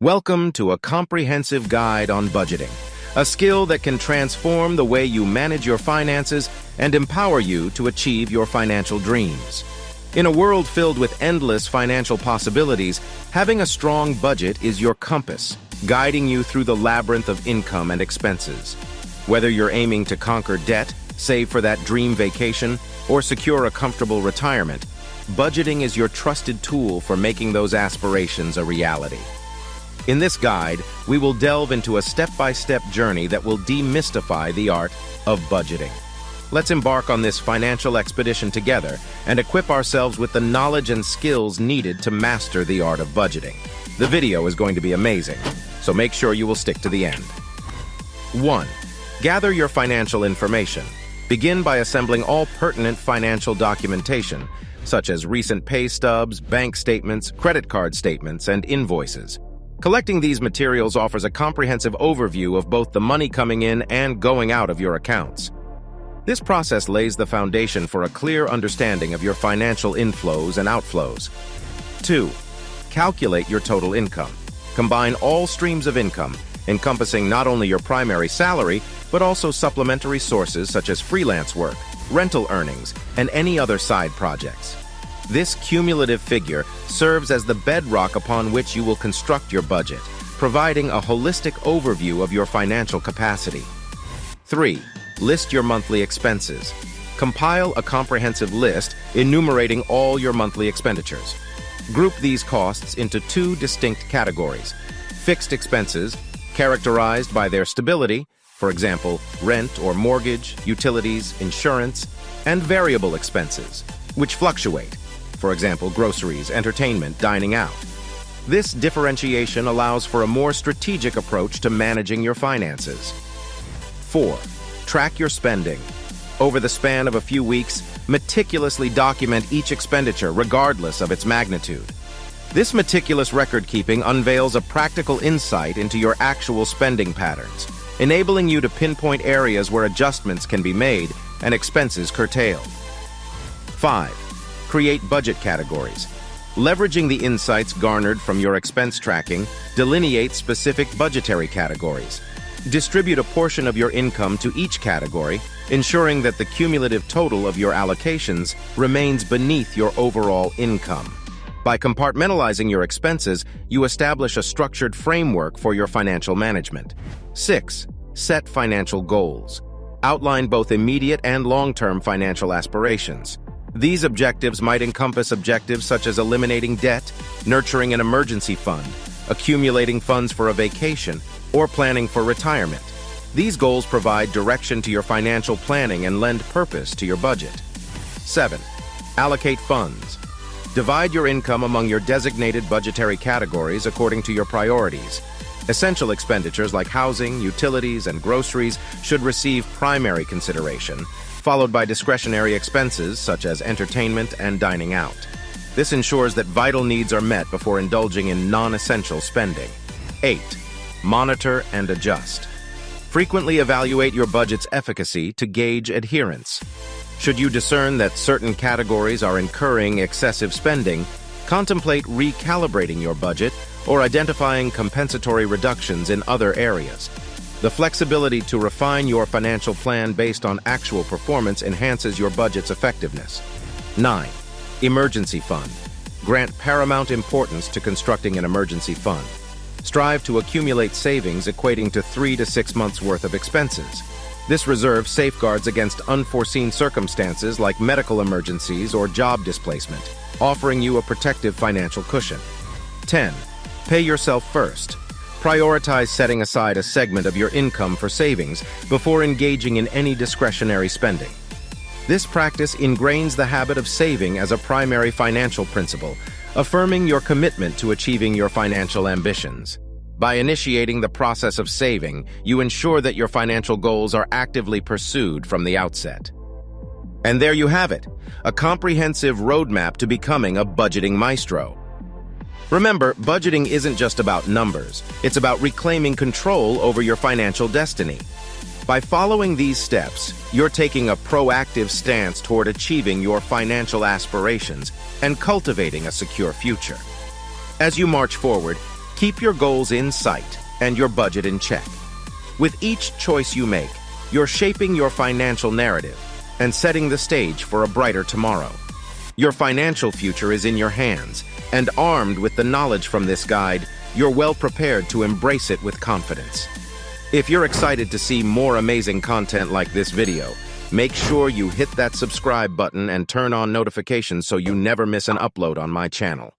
Welcome to a comprehensive guide on budgeting, a skill that can transform the way you manage your finances and empower you to achieve your financial dreams. In a world filled with endless financial possibilities, having a strong budget is your compass, guiding you through the labyrinth of income and expenses. Whether you're aiming to conquer debt, save for that dream vacation, or secure a comfortable retirement, budgeting is your trusted tool for making those aspirations a reality. In this guide, we will delve into a step-by-step journey that will demystify the art of budgeting. Let's embark on this financial expedition together and equip ourselves with the knowledge and skills needed to master the art of budgeting. The video is going to be amazing, so make sure you will stick to the end. 1. Gather your financial information. Begin by assembling all pertinent financial documentation, such as recent pay stubs, bank statements, credit card statements, and invoices. Collecting these materials offers a comprehensive overview of both the money coming in and going out of your accounts. This process lays the foundation for a clear understanding of your financial inflows and outflows. 2. Calculate your total income. Combine all streams of income, encompassing not only your primary salary, but also supplementary sources such as freelance work, rental earnings, and any other side projects. This cumulative figure serves as the bedrock upon which you will construct your budget, providing a holistic overview of your financial capacity. 3. List your monthly expenses. Compile a comprehensive list enumerating all your monthly expenditures. Group these costs into two distinct categories: fixed expenses, characterized by their stability, for example, rent or mortgage, utilities, insurance, and variable expenses, which fluctuate, for example, groceries, entertainment, dining out. This differentiation allows for a more strategic approach to managing your finances. 4. Track your spending. Over the span of a few weeks, meticulously document each expenditure regardless of its magnitude. This meticulous record-keeping unveils a practical insight into your actual spending patterns, enabling you to pinpoint areas where adjustments can be made and expenses curtailed. 5. Create budget categories. Leveraging the insights garnered from your expense tracking, delineate specific budgetary categories. Distribute a portion of your income to each category, ensuring that the cumulative total of your allocations remains beneath your overall income. By compartmentalizing your expenses, you establish a structured framework for your financial management. 6. Set financial goals. Outline both immediate and long-term financial aspirations. These objectives might encompass objectives such as eliminating debt, nurturing an emergency fund, accumulating funds for a vacation, or planning for retirement. These goals provide direction to your financial planning and lend purpose to your budget. 7. Allocate funds. Divide your income among your designated budgetary categories according to your priorities. Essential expenditures like housing, utilities, and groceries should receive primary consideration, followed by discretionary expenses such as entertainment and dining out. This ensures that vital needs are met before indulging in non-essential spending. 8. Monitor and adjust. Frequently evaluate your budget's efficacy to gauge adherence. Should you discern that certain categories are incurring excessive spending, contemplate recalibrating your budget or identifying compensatory reductions in other areas. The flexibility to refine your financial plan based on actual performance enhances your budget's effectiveness. 9. Emergency fund. Grant paramount importance to constructing an emergency fund. Strive to accumulate savings equating to 3 to 6 months' worth of expenses. This reserve safeguards against unforeseen circumstances like medical emergencies or job displacement, offering you a protective financial cushion. 10. Pay yourself first. Prioritize setting aside a segment of your income for savings before engaging in any discretionary spending. This practice ingrains the habit of saving as a primary financial principle, affirming your commitment to achieving your financial ambitions. By initiating the process of saving, you ensure that your financial goals are actively pursued from the outset. And there you have it, a comprehensive roadmap to becoming a budgeting maestro. Remember, budgeting isn't just about numbers. It's about reclaiming control over your financial destiny. By following these steps, you're taking a proactive stance toward achieving your financial aspirations and cultivating a secure future. As you march forward, Keep your goals in sight and your budget in check. With each choice you make, you're shaping your financial narrative and setting the stage for a brighter tomorrow. Your financial future is in your hands, and armed with the knowledge from this guide, you're well prepared to embrace it with confidence. If you're excited to see more amazing content like this video, make sure you hit that subscribe button and turn on notifications so you never miss an upload on my channel.